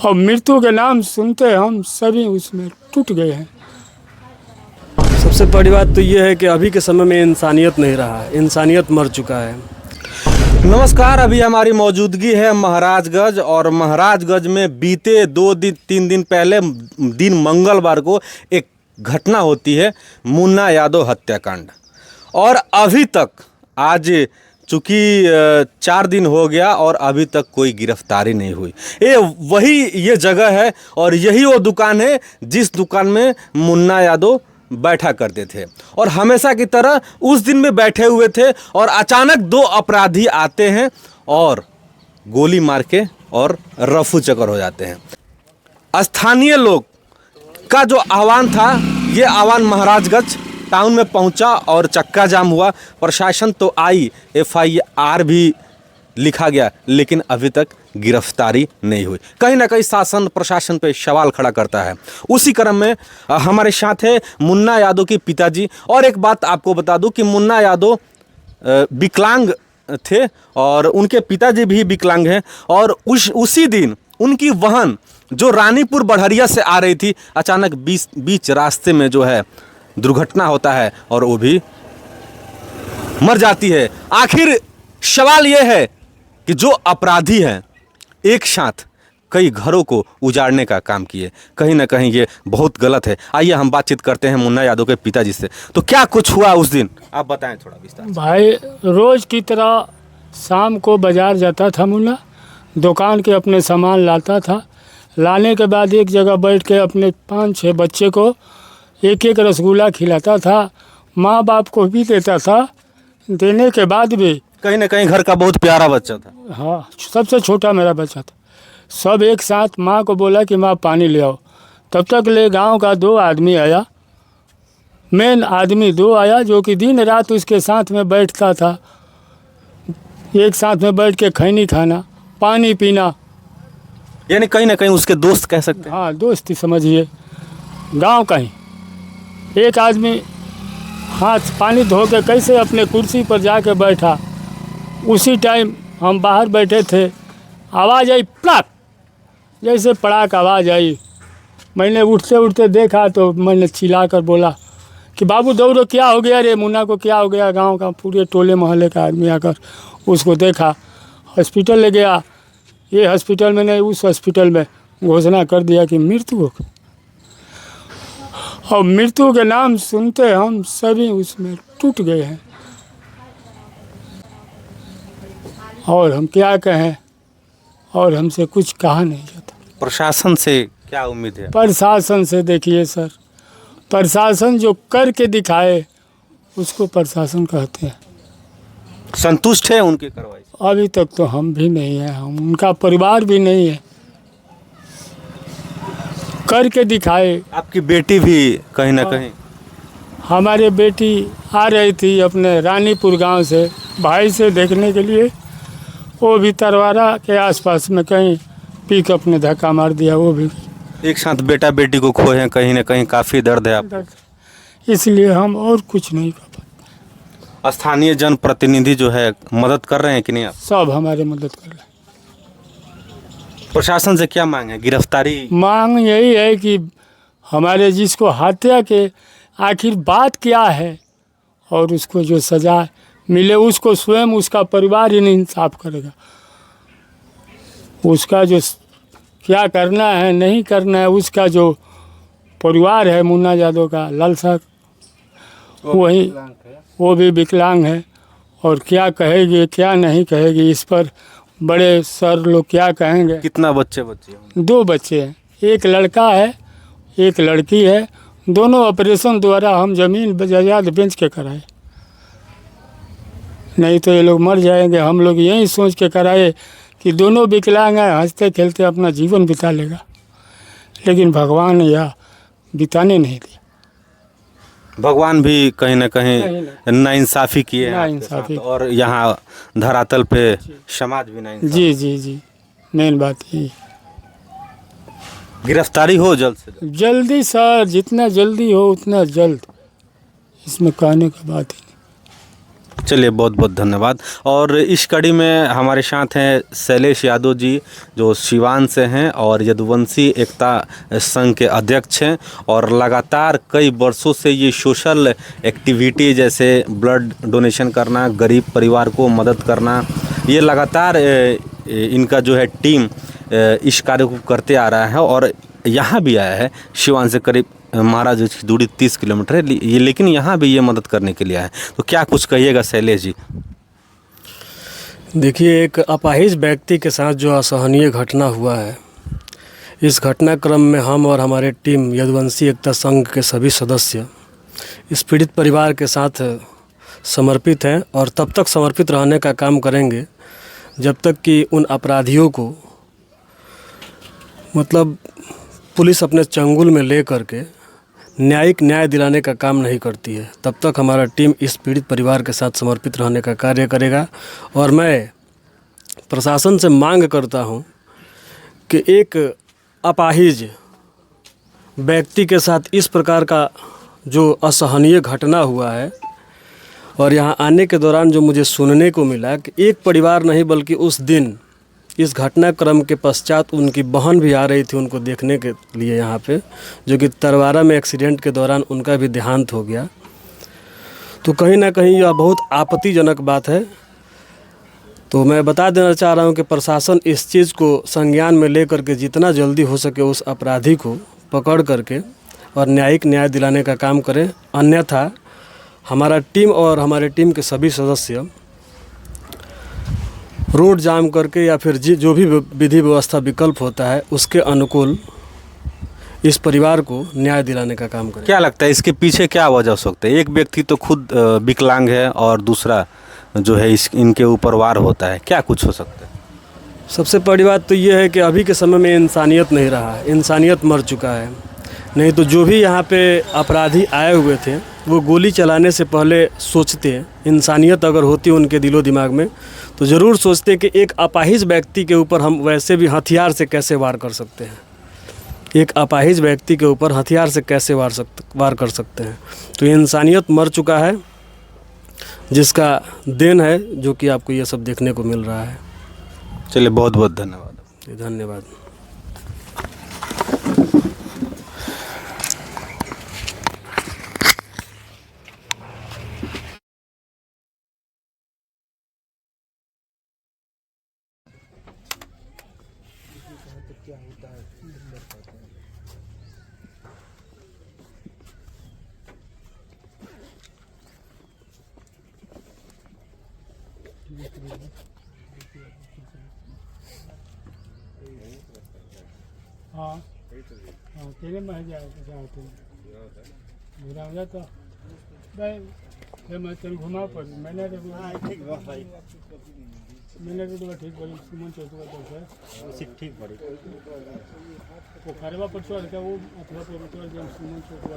और मृत्यु के नाम सुनते हम सभी उसमें टूट गए हैं। सबसे बड़ी बात तो ये है कि अभी के समय में इंसानियत नहीं रहा है, इंसानियत मर चुका है। नमस्कार, अभी हमारी मौजूदगी है महाराजगंज और महाराजगंज में बीते 2-3 दिन पहले दिन मंगलवार को एक घटना होती है, मुन्ना यादव हत्याकांड। और अभी तक आज चूँकि 4 दिन हो गया और अभी तक कोई गिरफ्तारी नहीं हुई। ये जगह है और यही वो दुकान है जिस दुकान में मुन्ना यादव बैठा करते थे और हमेशा की तरह उस दिन में बैठे हुए थे और अचानक 2 अपराधी आते हैं और गोली मार के और रफू चक्कर हो जाते हैं। स्थानीय लोग का जो आह्वान था, ये आह्वान महाराजगंज टाउन में पहुंचा और चक्का जाम हुआ। प्रशासन तो आई, FIR भी लिखा गया, लेकिन अभी तक गिरफ्तारी नहीं हुई। कहीं ना कहीं शासन प्रशासन पे सवाल खड़ा करता है। उसी क्रम में हमारे साथ है मुन्ना यादव के पिताजी। और एक बात आपको बता दूं कि मुन्ना यादव विकलांग थे और उनके पिताजी भी विकलांग हैं। और उसी दिन उनकी वाहन जो रानीपुर बढ़रिया से आ रही थी, अचानक बीच रास्ते में जो है दुर्घटना होता है और वो भी मर जाती है। आखिर सवाल ये है कि जो अपराधी हैं एक साथ कई घरों को उजाड़ने का काम किए, कहीं ना कहीं ये बहुत गलत है। आइए हम बातचीत करते हैं मुन्ना यादव के पिताजी से। तो क्या कुछ हुआ उस दिन, आप बताएं थोड़ा विस्तार से। भाई रोज़ की तरह शाम को बाज़ार जाता था मुन्ना, दुकान के अपने सामान लाता था। लाने के बाद एक जगह बैठ के अपने 5-6 बच्चे को एक रसगुल्ला खिलाता था, माँ बाप को भी देता था। देने के बाद भी कहीं ना कहीं घर का बहुत प्यारा बच्चा था। हाँ, सबसे छोटा मेरा बच्चा था। सब एक साथ माँ को बोला कि माँ पानी ले आओ। तब तक ले गांव का 2 आदमी आया, मेन आदमी 2 आया, जो कि दिन रात उसके साथ में बैठता था। एक साथ में बैठ के खैनी खाना, पानी पीना, यानी कहीं ना कहीं उसके दोस्त कह सकते हैं। हाँ दोस्ती समझिए, गांव का ही। एक आदमी हाथ पानी धो के कैसे अपने कुर्सी पर जाके बैठा। उसी टाइम हम बाहर बैठे थे, आवाज़ आई पड़ाक, जैसे पड़ाक आवाज़ आई। मैंने उठते उठते देखा तो मैंने चिल्ला कर बोला कि बाबू दौड़ो, क्या हो गया रे, मुन्ना को क्या हो गया। गांव का पूरे टोले मोहल्ले का आदमी आकर उसको देखा, हॉस्पिटल ले गया। ये हॉस्पिटल में नहीं, उस हॉस्पिटल में घोषणा कर दिया कि मृत्यु हो गई। और मृत्यु के नाम सुनते हम सभी उसमें टूट गए हैं। और हम क्या कहें, और हमसे कुछ कहा नहीं जाता। प्रशासन से क्या उम्मीद है? प्रशासन से देखिए सर, प्रशासन जो करके दिखाए उसको प्रशासन कहते हैं। संतुष्ट है उनकी कार्रवाई से? अभी तक तो हम भी नहीं हैं, हम उनका परिवार भी नहीं है। करके दिखाए। आपकी बेटी भी कहीं ना कहीं? हमारी बेटी आ रही थी अपने रानीपुर गांव से भाई से देखने के लिए, वो भी तरवारा के आसपास में कहीं पिकअप ने धक्का मार दिया। वो भी एक साथ बेटा बेटी को खोए हैं, कहीं ना कहीं काफ़ी दर्द है आप। इसलिए हम और कुछ नहीं कर पाते। स्थानीय जनप्रतिनिधि जो है मदद कर रहे हैं कि नहीं आप? सब हमारे मदद कर रहे हैं। प्रशासन से क्या मांग है? गिरफ्तारी मांग यही है कि हमारे जिसको हत्या के आखिर बात क्या है और उसको जो सजा मिले, उसको स्वयं उसका परिवार ही नहीं इंसाफ करेगा। उसका जो क्या करना है नहीं करना है, उसका जो परिवार है मुन्ना यादव का, लालसा, वही वो भी विकलांग है। और क्या कहेगी क्या नहीं कहेगी, इस पर बड़े सर लोग क्या कहेंगे। कितना बच्चे हैं? 2 बच्चे हैं, एक लड़का है एक लड़की है। दोनों ऑपरेशन द्वारा हम ज़मीन जायदाद बेच के कराए, नहीं तो ये लोग मर जाएंगे। हम लोग यही सोच के कराए कि दोनों विकलांग हैं, हंसते खेलते अपना जीवन बिता लेगा। लेकिन भगवान ने यह बिताने नहीं दिया। भगवान भी कहीं ना कहीं नाइंसाफ़ी किए हैं नाइंसाफ़ी। और यहाँ धरातल पे समाज भी नाइंसाफ़ी। जी जी जी, मेन बात यही। गिरफ्तारी हो जल्द से जल्द। जल्दी सर, जितना जल्दी हो उतना जल्द, इसमें कहने की बात ही नहीं। चलिए, बहुत बहुत धन्यवाद। और इस कड़ी में हमारे साथ हैं शैलेश यादव जी, जो सिवान से हैं और यदुवंशी एकता संघ के अध्यक्ष हैं, और लगातार कई वर्षों से ये सोशल एक्टिविटी जैसे ब्लड डोनेशन करना, गरीब परिवार को मदद करना, ये लगातार इनका जो है टीम इस कार्य को करते आ रहा है। और यहाँ भी आया है, सिवान से करीब महाराज की दूरी 30 किलोमीटर है, ये लेकिन यहाँ भी ये मदद करने के लिए आए। तो क्या कुछ कहिएगा शैलेश जी? देखिए, एक अपाहिज व्यक्ति के साथ जो असहनीय घटना हुआ है, इस घटनाक्रम में हम और हमारे टीम यदुवंशी एकता संघ के सभी सदस्य इस पीड़ित परिवार के साथ समर्पित हैं और तब तक समर्पित रहने का काम करेंगे जब तक कि उन अपराधियों को मतलब पुलिस अपने चंगुल में ले करके न्यायिक न्याय दिलाने का काम नहीं करती है। तब तक हमारा टीम इस पीड़ित परिवार के साथ समर्पित रहने का कार्य करेगा। और मैं प्रशासन से मांग करता हूं कि एक अपाहिज व्यक्ति के साथ इस प्रकार का जो असहनीय घटना हुआ है, और यहाँ आने के दौरान जो मुझे सुनने को मिला कि एक परिवार नहीं बल्कि उस दिन इस घटनाक्रम के पश्चात उनकी बहन भी आ रही थी उनको देखने के लिए यहाँ पे, जो कि तरवारा में एक्सीडेंट के दौरान उनका भी देहांत हो गया। तो कहीं ना कहीं यह बहुत आपत्तिजनक बात है। तो मैं बता देना चाह रहा हूँ कि प्रशासन इस चीज़ को संज्ञान में लेकर के जितना जल्दी हो सके उस अपराधी को पकड़ करके और न्यायिक न्याय दिलाने का काम करे। अन्यथा हमारा टीम और हमारे टीम के सभी सदस्य रोड जाम करके या फिर जो भी विधि व्यवस्था विकल्प होता है उसके अनुकूल इस परिवार को न्याय दिलाने का काम करें। क्या लगता है इसके पीछे क्या वजह हो सकता है? एक व्यक्ति तो खुद विकलांग है और दूसरा जो है इनके ऊपर वार होता है, क्या कुछ हो सकता है? सबसे बड़ी बात तो ये है कि अभी के समय में इंसानियत नहीं रहा है, इंसानियत मर चुका है। नहीं तो जो भी यहाँ पे अपराधी आए हुए थे वो गोली चलाने से पहले सोचते, इंसानियत अगर होती उनके दिलो दिमाग में तो ज़रूर सोचते कि एक अपाहिज व्यक्ति के ऊपर हम वैसे भी हथियार से कैसे वार कर सकते हैं, एक अपाहिज व्यक्ति के ऊपर हथियार से कैसे वार कर सकते हैं। तो ये इंसानियत मर चुका है, जिसका देन है जो कि आपको ये सब देखने को मिल रहा है। चलिए, बहुत बहुत धन्यवाद। धन्यवाद। हाँ तेरे में जाते मेरा हो जाता भाई मैं तेरे घुमा पर मैंने तो ठीक बोली सुमन चौथवा ठीक पड़ी वो खरवा पर छोड़ क्या वो अथवा पर छोड़ सुमन चौथवा